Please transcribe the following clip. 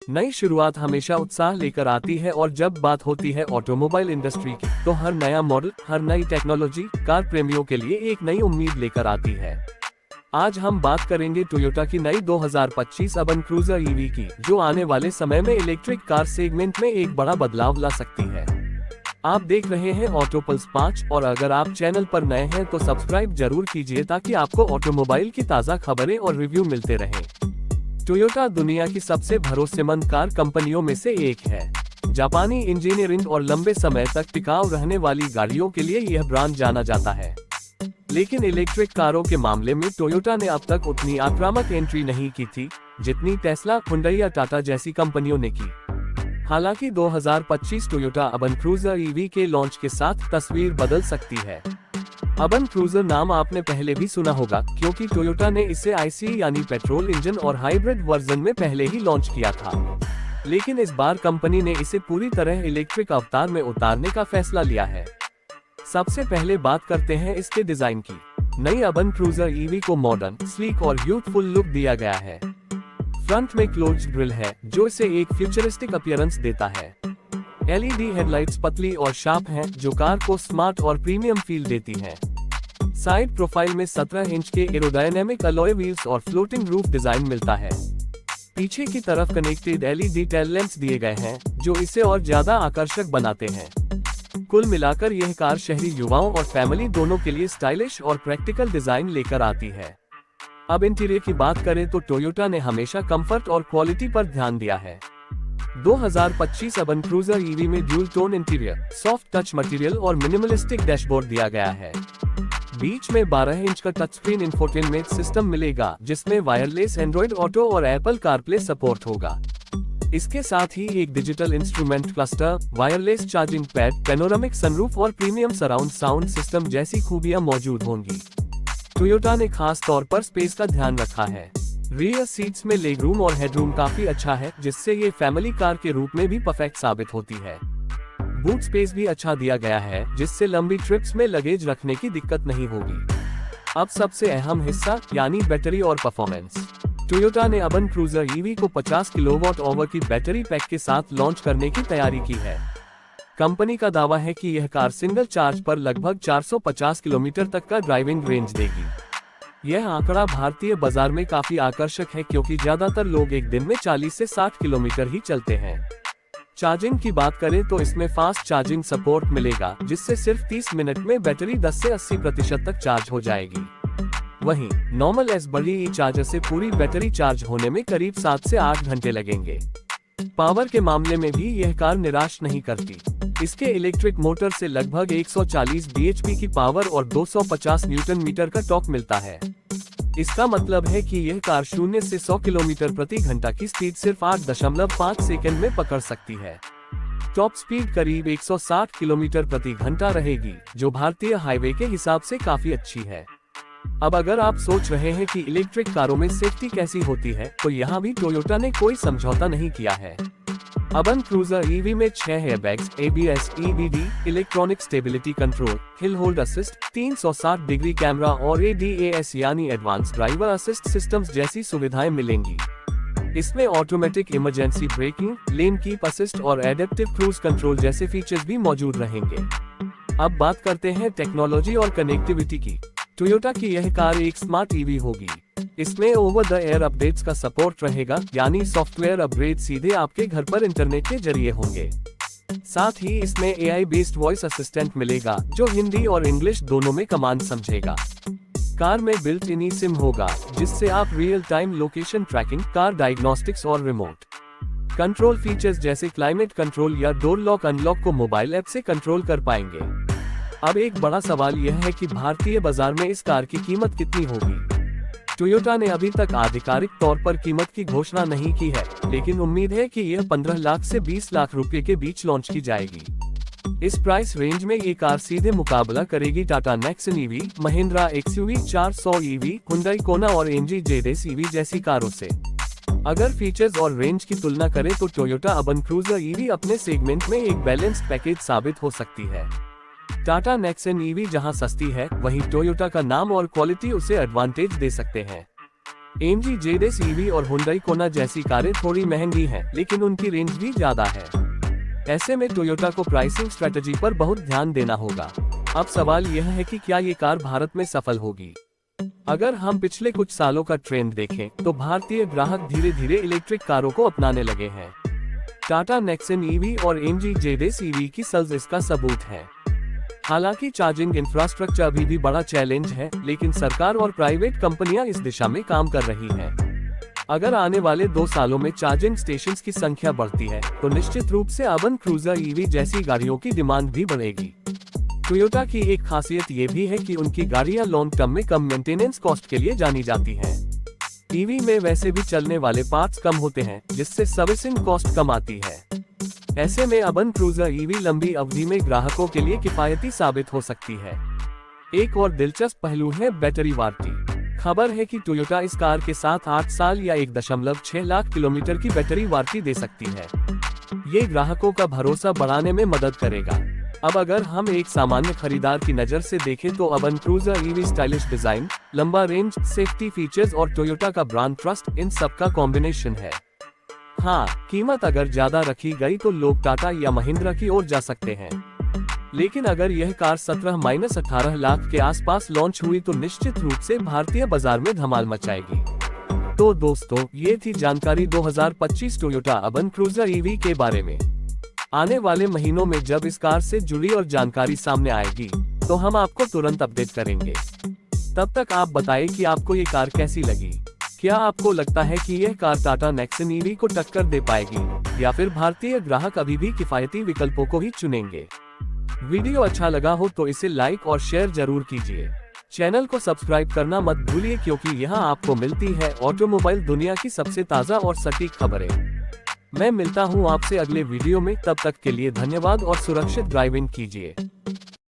नई शुरुआत हमेशा उत्साह लेकर आती है और जब बात होती है ऑटोमोबाइल इंडस्ट्री की, तो हर नया मॉडल, हर नई टेक्नोलॉजी कार प्रेमियों के लिए एक नई उम्मीद लेकर आती है। आज हम बात करेंगे टोयोटा की नई 2025 अर्बन क्रूजर ईवी की, जो आने वाले समय में इलेक्ट्रिक कार सेगमेंट में एक बड़ा बदलाव ला सकती है। आप देख रहे हैं ऑटो पल्स 5 और अगर आप चैनल पर नए हैं तो सब्सक्राइब जरूर कीजिए ताकि आपको ऑटोमोबाइल की ताज़ा खबरें और रिव्यू मिलते रहें। टोयोटा दुनिया की सबसे भरोसेमंद कार कंपनियों में से एक है। जापानी इंजीनियरिंग और लंबे समय तक टिकाऊ रहने वाली गाड़ियों के लिए यह ब्रांड जाना जाता है। लेकिन इलेक्ट्रिक कारों के मामले में टोयोटा ने अब तक उतनी आक्रामक एंट्री नहीं की थी जितनी टेस्ला, हुंडई या टाटा जैसी कंपनियों ने की। हालांकि 2025 टोयोटा अर्बन क्रूजर ईवी के लॉन्च के साथ तस्वीर बदल सकती है। अर्बन क्रूजर नाम आपने पहले भी सुना होगा क्योंकि टोयोटा ने इसे आईसी यानी पेट्रोल इंजन और हाइब्रिड वर्जन में पहले ही लॉन्च किया था। लेकिन इस बार कंपनी ने इसे पूरी तरह इलेक्ट्रिक अवतार में उतारने का फैसला लिया है। सबसे पहले बात करते हैं इसके डिजाइन की। नई अर्बन क्रूजर ईवी को मॉडर्न, स्लीक और यूथफुल लुक दिया गया है। फ्रंट में क्लोज्ड ग्रिल है जो इसे एक फ्यूचरिस्टिक अपीयरेंस देता है। एलईडी हेडलाइट्स पतली और शार्प हैं जो कार को स्मार्ट और प्रीमियम फील देती हैं। साइड प्रोफाइल में 17 इंच के एरोडायनेमिक अलॉय व्हील्स और फ्लोटिंग रूफ डिजाइन मिलता है। पीछे की तरफ कनेक्टेड एलईडी टेल लैंप्स दिए गए हैं जो इसे और ज्यादा आकर्षक बनाते हैं। कुल मिलाकर यह कार शहरी युवाओं और फैमिली दोनों के लिए स्टाइलिश और प्रैक्टिकल डिजाइन लेकर आती है। अब इंटीरियर की बात करें तो टोयोटा ने हमेशा कंफर्ट और क्वालिटी पर ध्यान दिया है। 2025 अर्बन क्रूजर ईवी में dual tone interior, soft touch material और मिनिमलिस्टिक डैशबोर्ड दिया गया है। बीच में 12 इंच का टच स्क्रीन इंफोटेनमेंट सिस्टम मिलेगा जिसमें वायरलेस एंड्रॉइड ऑटो और एप्पल कारप्ले सपोर्ट होगा। इसके साथ ही एक digital instrument cluster, wireless charging pad, panoramic sunroof और प्रीमियम सराउंड साउंड सिस्टम जैसी खूबियां मौजूद होंगी। टोयोटा ने खास तौर पर स्पेस का ध्यान रखा है। रियर सीट्स में लेगरूम और हेडरूम काफी अच्छा है जिससे ये फैमिली कार के रूप में भी परफेक्ट साबित होती है। बूट स्पेस भी अच्छा दिया गया है जिससे लंबी ट्रिप्स में लगेज रखने की दिक्कत नहीं होगी। अब सबसे अहम हिस्सा यानी बैटरी और परफॉर्मेंस। टोयोटा ने अर्बन क्रूजर ईवी को 50 किलोवाट आवर की बैटरी पैक के साथ लॉन्च करने की तैयारी की है। कंपनी का दावा है कि यह कार सिंगल चार्ज पर लगभग 450 किलोमीटर तक का ड्राइविंग रेंज देगी। यह आंकड़ा भारतीय बाजार में काफी आकर्षक है क्योंकि ज्यादातर लोग एक दिन में 40 से 60 किलोमीटर ही चलते हैं। चार्जिंग की बात करें तो इसमें फास्ट चार्जिंग सपोर्ट मिलेगा जिससे सिर्फ 30 मिनट में बैटरी 10 से 80% तक चार्ज हो जाएगी। वहीं नॉर्मल एस बड़ी चार्जर से पूरी बैटरी चार्ज होने में करीब 7 से 8 घंटे लगेंगे। पावर के मामले में भी यह कार निराश नहीं करती। इसके इलेक्ट्रिक मोटर से लगभग 140 bhp की पावर और 250 न्यूटन मीटर का टॉर्क मिलता है। इसका मतलब है कि यह कार 0 से 100 किलोमीटर प्रति घंटा की स्पीड सिर्फ 8.5 सेकंड में पकड़ सकती है। टॉप स्पीड करीब 160 किलोमीटर प्रति घंटा रहेगी जो भारतीय हाईवे के हिसाब से काफी अच्छी है। अब अगर आप सोच रहे हैं कि इलेक्ट्रिक कारों में सेफ्टी कैसी होती है तो यहाँ भी टोयोटा ने कोई समझौता नहीं किया है। अर्बन क्रूजर ईवी में 6 airbags, ABS, EBD, electronic stability control, hill hold assist, 360 degree camera और ADAS यानी एडवांस ड्राइवर असिस्ट सिस्टम्स जैसी सुविधाएं मिलेंगी। इसमें automatic emergency breaking, lane keep assist और एडेप्टिव क्रूज कंट्रोल जैसे फीचर्स भी मौजूद रहेंगे। अब बात करते हैं टेक्नोलॉजी और कनेक्टिविटी की। टोयोटा की यह कार एक स्मार्ट ईवी होगी। इसमें ओवर द एयर अपडेट्स का सपोर्ट रहेगा यानी सॉफ्टवेयर अपग्रेड सीधे आपके घर पर इंटरनेट के जरिए होंगे। साथ ही इसमें AI बेस्ड वॉइस असिस्टेंट मिलेगा जो हिंदी और इंग्लिश दोनों में कमांड समझेगा। कार में बिल्ट इन सिम होगा जिससे आप real time location tracking, car diagnostics और रिमोट कंट्रोल फीचर्स जैसे क्लाइमेट कंट्रोल या डोर लॉक अनलॉक को मोबाइल ऐप से कंट्रोल कर पाएंगे। अब एक बड़ा सवाल यह है कि भारतीय बाजार में इस कार की कीमत कितनी होगी। टोयोटा ने अभी तक आधिकारिक तौर पर कीमत की घोषणा नहीं की है, लेकिन उम्मीद है कि यह 15 लाख से 20 लाख रुपए के बीच लॉन्च की जाएगी। इस प्राइस रेंज में ये कार सीधे मुकाबला करेगी Tata Nexon EV, Mahindra XUV 400 EV, Hyundai कोना और AMG ZS ईवी जैसी कारों से। अगर फीचर्स और रेंज की तुलना करें तो टोयोटा अर्बन क्रूजर ईवी अपने सेगमेंट में एक बैलेंस्ड पैकेज साबित हो सकती है। टाटा नेक्सन ईवी जहां सस्ती है, वहीं टोयोटा का नाम और क्वालिटी उसे एडवांटेज दे सकते हैं। AMG ZS EV और Hyundai Kona जैसी कारें थोड़ी महंगी हैं, लेकिन उनकी रेंज भी ज्यादा है। ऐसे में टोयोटा को प्राइसिंग स्ट्रेटजी पर बहुत ध्यान देना होगा। अब सवाल यह है कि क्या ये कार भारत में सफल होगी। अगर हम पिछले कुछ सालों का ट्रेंड देखें, तो भारतीय ग्राहक धीरे धीरे इलेक्ट्रिक कारों को अपनाने लगे हैं। टाटा नेक्सन EV और AMG ZS EV की सेल्स इसका सबूत है। हालांकि चार्जिंग इंफ्रास्ट्रक्चर अभी भी बड़ा चैलेंज है, लेकिन सरकार और प्राइवेट कंपनियां इस दिशा में काम कर रही हैं। अगर आने वाले 2 सालों में चार्जिंग स्टेशंस की संख्या बढ़ती है, तो निश्चित रूप से अर्बन क्रूजर EV जैसी गाड़ियों की डिमांड भी बढ़ेगी। टोयोटा की एक खासियत ये भी है कि उनकी गाड़ियां लॉन्ग टर्म में कम मेंटेनेंस कॉस्ट के लिए जानी जाती हैं। EV में वैसे भी चलने वाले पार्ट्स कम होते हैं, जिससे सर्विसिंग कॉस्ट कम आती है। ऐसे में अर्बन क्रूजर EV लंबी अवधि में ग्राहकों के लिए किफायती साबित हो सकती है। एक और दिलचस्प पहलू है बैटरी वारंटी। खबर है कि टोयोटा इस कार के साथ 8 साल या 1.6 लाख किलोमीटर की बैटरी वारंटी दे सकती है। ये ग्राहकों का भरोसा बढ़ाने में मदद करेगा। अब अगर हम एक सामान्य खरीदार की नज़र से देखें, तो urban cruiser EV stylish design, लंबा रेंज, सेफ्टी फीचर्स और टोयोटा का ब्रांड ट्रस्ट, इन सब का कॉम्बिनेशन है। हाँ, कीमत अगर ज्यादा रखी गई तो लोग टाटा या महिंद्रा की ओर जा सकते हैं, लेकिन अगर यह कार 17-18 लाख के आसपास लॉन्च हुई तो निश्चित रूप से भारतीय बाजार में धमाल मचाएगी। तो दोस्तों, ये थी जानकारी 2025 टोयोटा अर्बन क्रूजर EV के बारे में। आने वाले महीनों में जब इस कार से जुड़ी और जानकारी सामने आएगी, तो हम आपको तुरंत अपडेट करेंगे। तब तक आप बताएं कि आपको ये कार कैसी लगी। क्या आपको लगता है कि यह कार टाटा नेक्सन EV को टक्कर दे पाएगी, या फिर भारतीय ग्राहक अभी भी किफायती विकल्पों को ही चुनेंगे। वीडियो अच्छा लगा हो तो इसे लाइक और शेयर जरूर कीजिए। चैनल को सब्सक्राइब करना मत भूलिए, क्योंकि यहाँ आपको मिलती है ऑटोमोबाइल दुनिया की सबसे ताज़ा और सटीक खबरें। मैं मिलता हूँ आपसे अगले वीडियो में, तब तक के लिए धन्यवाद और सुरक्षित ड्राइविंग कीजिए।